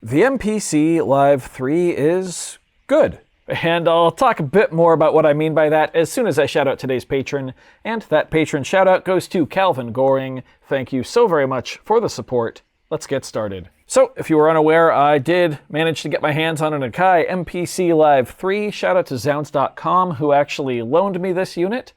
The MPC Live III is good. And I'll talk a bit more about what I mean by that as soon as I shout out today's patron. And that patron shout out goes to Calvin Goring. Thank you so very much for the support. Let's get started. So, if you were unaware, I did manage to get my hands on an Akai MPC Live III. Shout out to Zounds.com, who actually loaned me this unit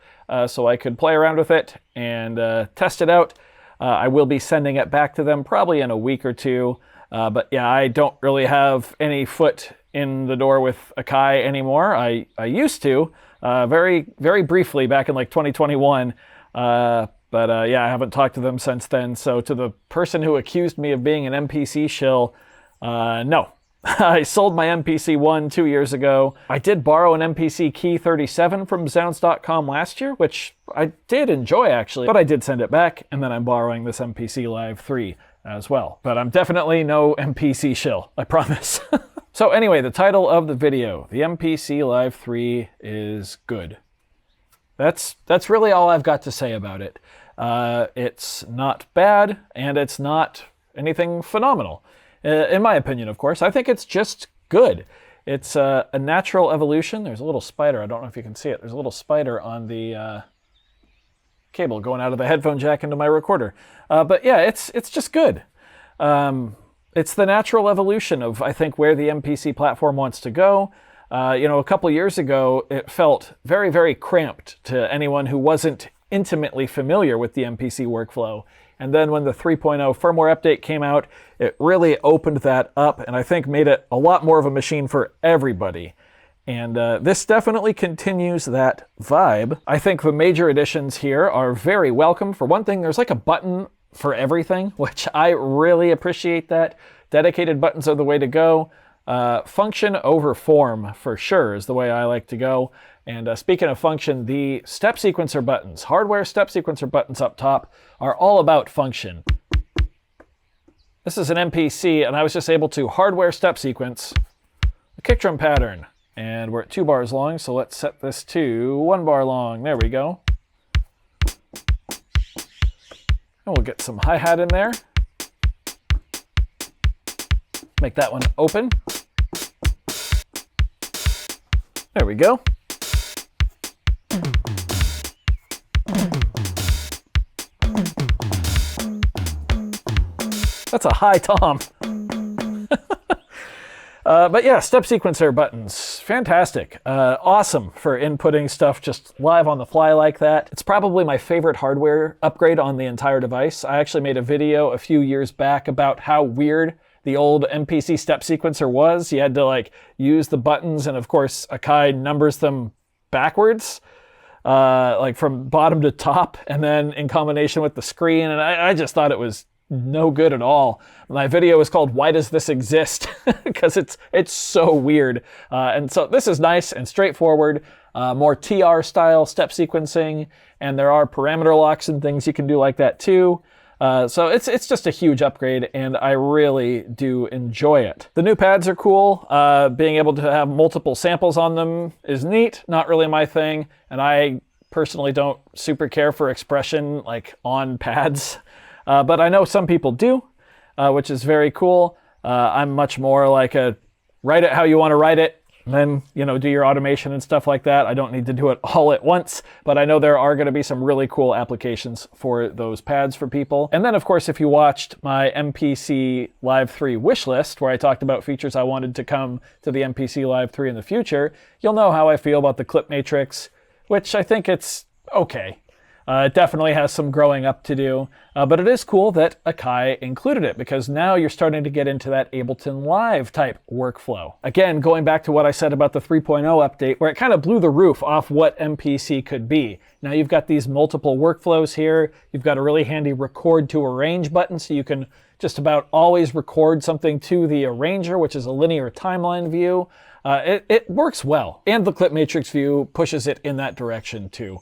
so I could play around with it and test it out. I will be sending it back to them probably in a week or two. But yeah, I don't really have any foot in the door with Akai anymore. I used to, very, very briefly back in like 2021. Yeah, I haven't talked to them since then. So to the person who accused me of being an MPC shill, no. I sold my MPC 1 2 years ago. I did borrow an MPC Key 37 from Zounds.com last year, which I did enjoy actually, but I did send it back, and then I'm borrowing this MPC Live III as well. But I'm definitely no MPC shill, I promise. So anyway, the title of the video, the MPC Live III is good. That's really all I've got to say about it. It's not bad, and it's not anything phenomenal. In my opinion, of course. I think it's just good. It's a natural evolution. There's a little spider. I don't know if you can see it. There's a little spider on the cable going out of the headphone jack into my recorder. But yeah, it's just good. It's the natural evolution of, I think, where the MPC platform wants to go. A couple years ago, it felt very, very cramped to anyone who wasn't intimately familiar with the MPC workflow. And then when the 3.0 firmware update came out, it really opened that up and I think made it a lot more of a machine for everybody. And this definitely continues that vibe. I think the major additions here are very welcome. For one thing, there's like a button for everything, which I really appreciate that. Dedicated buttons are the way to go. Function over form, for sure, is the way I like to go. And speaking of function, the step sequencer buttons, hardware step sequencer buttons up top, are all about function. This is an MPC, and I was just able to hardware step sequence the kick drum pattern. And we're at 2 bars long, so let's set this to 1 bar long. There we go. And we'll get some hi-hat in there. Make that one open. There we go. That's a high tom. But yeah, step sequencer buttons, fantastic. Awesome for inputting stuff just live on the fly like that. It's probably my favorite hardware upgrade on the entire device. I actually made a video a few years back about how weird the old MPC step sequencer was. You had to use the buttons, and of course Akai numbers them backwards, from bottom to top, and then in combination with the screen, and I just thought it was no good at all. My video is called "Why Does This Exist?" because it's so weird. And so this is nice and straightforward, more TR style step sequencing, and there are parameter locks and things you can do like that too. So it's just a huge upgrade, and I really do enjoy it. The new pads are cool. Being able to have multiple samples on them is neat. Not really my thing, and I personally don't super care for expression on pads. But I know some people do, which is very cool. I'm much more like a write it how you want to write it, and then, do your automation and stuff like that. I don't need to do it all at once, but I know there are going to be some really cool applications for those pads for people. And then, of course, if you watched my MPC Live III wish list, where I talked about features I wanted to come to the MPC Live III in the future, you'll know how I feel about the clip matrix, which I think it's okay. It definitely has some growing up to do, but it is cool that Akai included it, because now you're starting to get into that Ableton Live type workflow. Again, going back to what I said about the 3.0 update, where it kind of blew the roof off what MPC could be. Now you've got these multiple workflows here. You've got a really handy record to arrange button, so you can just about always record something to the arranger, which is a linear timeline view. It works well, and the clip matrix view pushes it in that direction too.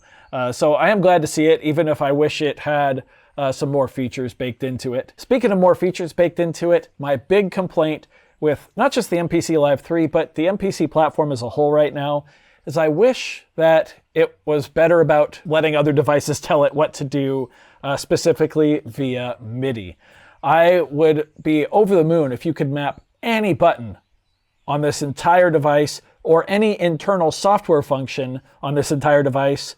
So I am glad to see it, even if I wish it had some more features baked into it. Speaking of more features baked into it, my big complaint with not just the MPC Live III, but the MPC platform as a whole right now, is I wish that it was better about letting other devices tell it what to do, specifically via MIDI. I would be over the moon if you could map any button on this entire device or any internal software function on this entire device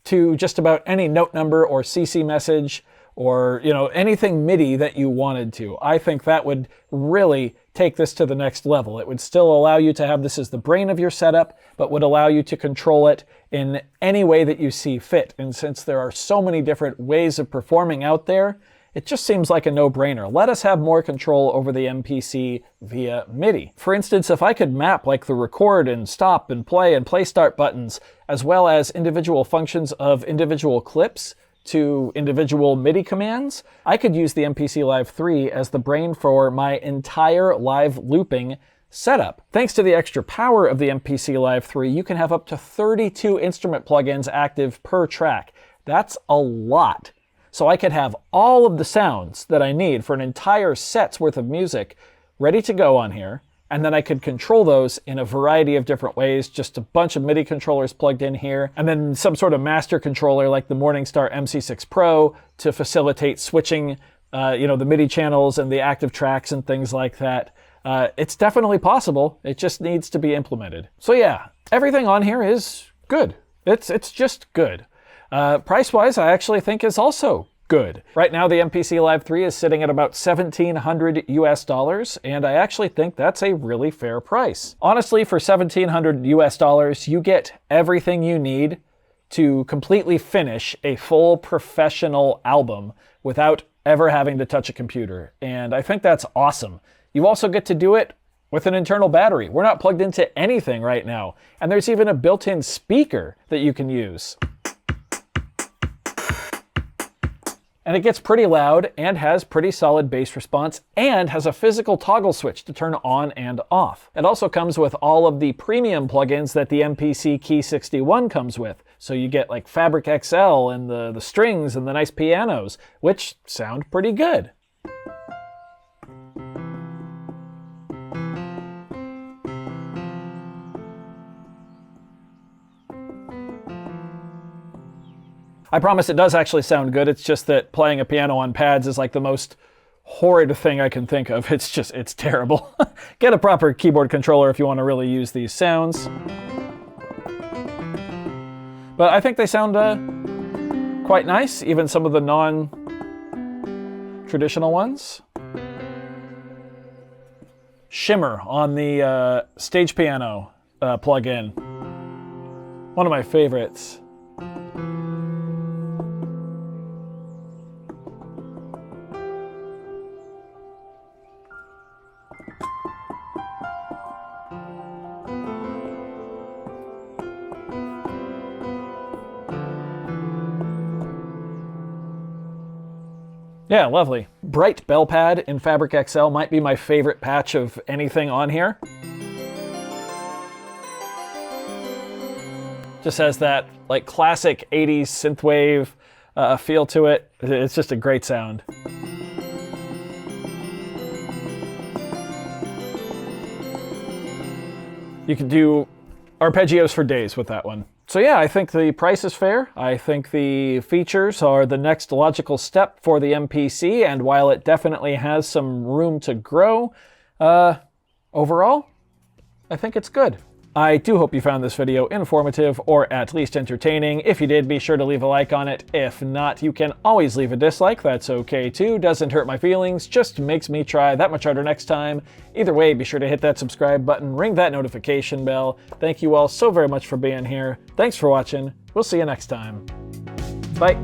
to just about any note number or CC message or, anything MIDI that you wanted to. I think that would really take this to the next level. It would still allow you to have this as the brain of your setup, but would allow you to control it in any way that you see fit. And since there are so many different ways of performing out there, it just seems like a no-brainer. Let us have more control over the MPC via MIDI. For instance, if I could map like the record and stop and play start buttons, as well as individual functions of individual clips to individual MIDI commands, I could use the MPC Live III as the brain for my entire live looping setup. Thanks to the extra power of the MPC Live III, you can have up to 32 instrument plugins active per track. That's a lot. So I could have all of the sounds that I need for an entire set's worth of music ready to go on here, and then I could control those in a variety of different ways, just a bunch of MIDI controllers plugged in here, and then some sort of master controller like the Morningstar MC6 Pro to facilitate switching the MIDI channels and the active tracks and things like that. It's definitely possible. It just needs to be implemented. So yeah, everything on here is good. It's just good. Price-wise, I actually think is also good. Right now, the MPC Live III is sitting at about $1,700 US, and I actually think that's a really fair price. Honestly, for $1,700 US, you get everything you need to completely finish a full professional album without ever having to touch a computer, and I think that's awesome. You also get to do it with an internal battery. We're not plugged into anything right now, and there's even a built-in speaker that you can use. And it gets pretty loud and has pretty solid bass response and has a physical toggle switch to turn on and off. It also comes with all of the premium plugins that the MPC Key 61 comes with. So you get like Fabric XL and the strings and the nice pianos, which sound pretty good. I promise it does actually sound good. It's just that playing a piano on pads is like the most horrid thing I can think of. It's terrible. Get a proper keyboard controller if you want to really use these sounds. But I think they sound quite nice, even some of the non-traditional ones. Shimmer on the stage piano plug-in. One of my favorites. Yeah, lovely. Bright bell pad in Fabric XL might be my favorite patch of anything on here. Just has that like classic 80s synthwave feel to it. It's just a great sound. You can do arpeggios for days with that one. So yeah, I think the price is fair. I think the features are the next logical step for the MPC, and while it definitely has some room to grow, overall, I think it's good. I do hope you found this video informative or at least entertaining. If you did, be sure to leave a like on it. If not, you can always leave a dislike. That's okay too. Doesn't hurt my feelings, just makes me try that much harder next time. Either way, be sure to hit that subscribe button, ring that notification bell. Thank you all so very much for being here. Thanks for watching. We'll see you next time. Bye.